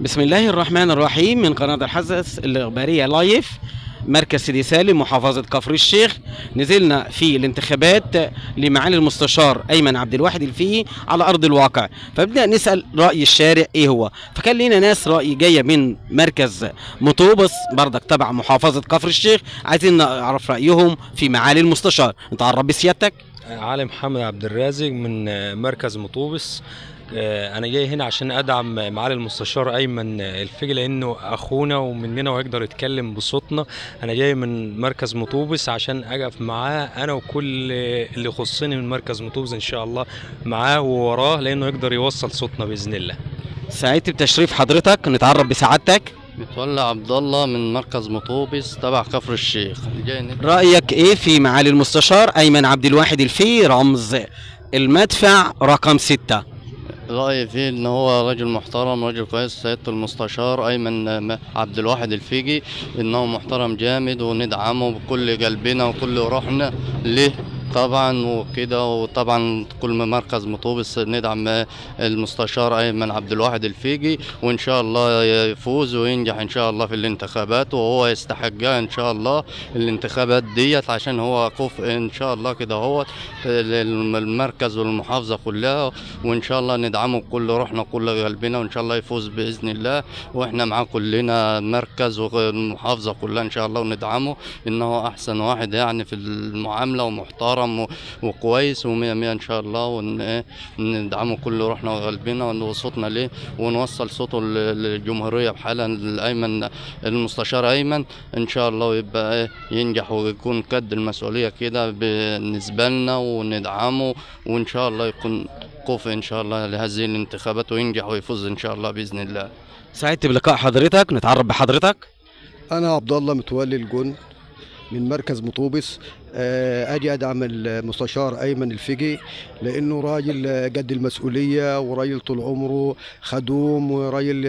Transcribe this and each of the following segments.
بسم الله الرحمن الرحيم. من قناة الحدث الإخبارية لايف، مركز سيدي سالم، محافظة كفر الشيخ. نزلنا في الانتخابات لمعالي المستشار أيمن عبد الواحد الفقي على أرض الواقع، فبدأ نسأل رأي الشارع إيه هو. فكان لنا ناس رأي جاية من مركز مطوبس بردك تبع محافظة كفر الشيخ، عايزين نعرف رأيهم في معالي المستشار. نتعرف بسيادتك. علي محمد عبد الرازق من مركز مطوبس. انا جاي هنا عشان ادعم معالي المستشار ايمن الفقي لانه اخونا ومننا ويقدر يتكلم بصوتنا. انا جاي من مركز مطوبس عشان اقف معاه انا وكل اللي يخصني من مركز مطوبس ان شاء الله، معاه ووراه لانه يقدر يوصل صوتنا باذن الله. سعيد بتشريف حضرتك، نتعرف بسعادتك. متولى عبد الله من مركز مطوبس تبع كفر الشيخ. رأيك ايه في معالي المستشار أيمن عبد الواحد الفقي رمز المدفع رقم 6؟ رأيي فيه إن هو راجل محترم، راجل كويس. سيادة المستشار أيمن عبد الواحد الفقي إنه محترم جامد، وندعمه بكل قلبنا وكل روحنا ليه طبعا وكده. وطبعا كل مركز مطوبس ندعم المستشار ايمن عبد الواحد الفقي، وان شاء الله يفوز وينجح ان شاء الله في الانتخابات، وهو يستحقها ان شاء الله الانتخابات ديت، عشان هو كفء ان شاء الله كده هو المركز والمحافظه كلها. وان شاء الله ندعمه بكل روحنا وكل قلبنا، وان شاء الله يفوز باذن الله. واحنا معاه كلنا مركز والمحافظه كلها ان شاء الله، وندعمه انه احسن واحد يعني في المعامله ومحترم وكويس ومية مية ان شاء الله. وندعمه كل روحنا وقلبنا وصوتنا ليه، ونوصل صوته للجمهوريه بحالها الايمن المستشار ايمن ان شاء الله، ويبقى ينجح ويكون قد المسؤوليه كده بالنسبه لنا، وندعمه وان شاء الله يكون كفء ان شاء الله لهذه الانتخابات، وينجح ويفوز ان شاء الله باذن الله. سعدت بلقاء حضرتك، نتعرف بحضرتك. انا عبد الله متولي الجن من مركز مطوبس. اجي ادعم المستشار ايمن الفقي لانه راجل قد المسؤوليه، وراجل طول عمره خدوم، وراجل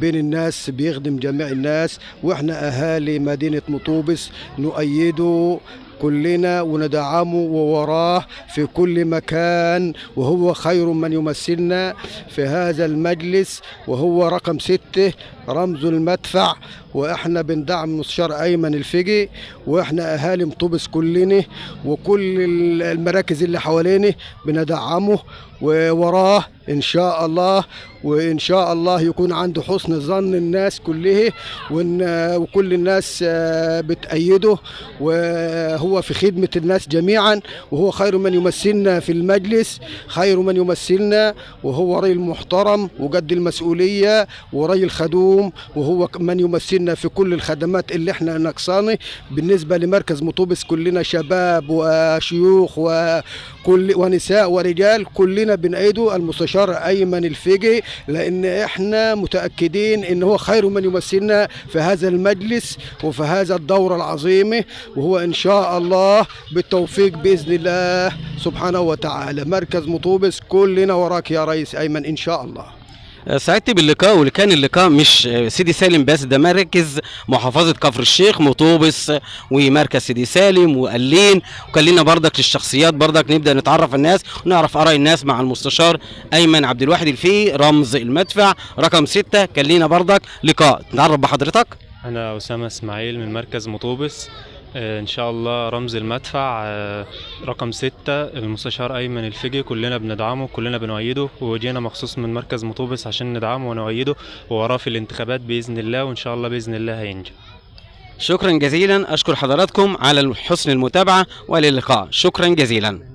بين الناس بيخدم جميع الناس. واحنا اهالي مدينه مطوبس نؤيده كلنا وندعمه ووراه في كل مكان، وهو خير من يمثلنا في هذا المجلس، وهو رقم 6 رمز المدفع. واحنا بندعم المستشار ايمن الفقي، واحنا اهالي مطوبس كلنا وكل المراكز اللي حوالينا بندعمه ووراه ان شاء الله. وان شاء الله يكون عنده حسن ظن الناس كلها، وكل الناس بتأيده، وهو في خدمة الناس جميعا، وهو خير من يمثلنا في المجلس، خير من يمثلنا. وهو راجل محترم وقد المسؤولية وراجل خدوم، وهو من يمثلنا في كل الخدمات اللي احنا نقصانه. بالنسبة لمركز مطوبس كلنا شباب وشيوخ وكل ونساء ورجال، كلنا بنأيده المستشار أيمن الفقي، لأن احنا متأكدين ان هو خير من يمثلنا في هذا المجلس وفي هذا الدورة العظيمة. وهو ان شاء الله بالتوفيق بإذن الله سبحانه وتعالى. مركز مطوبس كلنا وراك يا ريس أيمن ان شاء الله. سعدت باللقاء، واللي كان اللقاء مش سيدي سالم بس، ده مركز محافظة كفر الشيخ، مطوبس ومركز سيدي سالم وقلين. وكان لنا بردك للشخصيات بردك نبدأ نتعرف الناس ونعرف آراء الناس مع المستشار أيمن عبد الواحد الفقي رمز المدفع رقم 6. كان لنا بردك لقاء، نتعرف بحضرتك. أنا أسامة إسماعيل من مركز مطوبس. إن شاء الله رمز المدفع رقم 6 المستشار أيمن الفقي. كلنا بندعمه، كلنا بنؤيده، وجينا مخصوص من مركز مطوبس عشان ندعمه ونؤيده ووراه في الانتخابات بإذن الله، وإن شاء الله بإذن الله هينجح. شكرا جزيلا، أشكر حضراتكم على حسن المتابعة، والى اللقاء. شكرا جزيلا.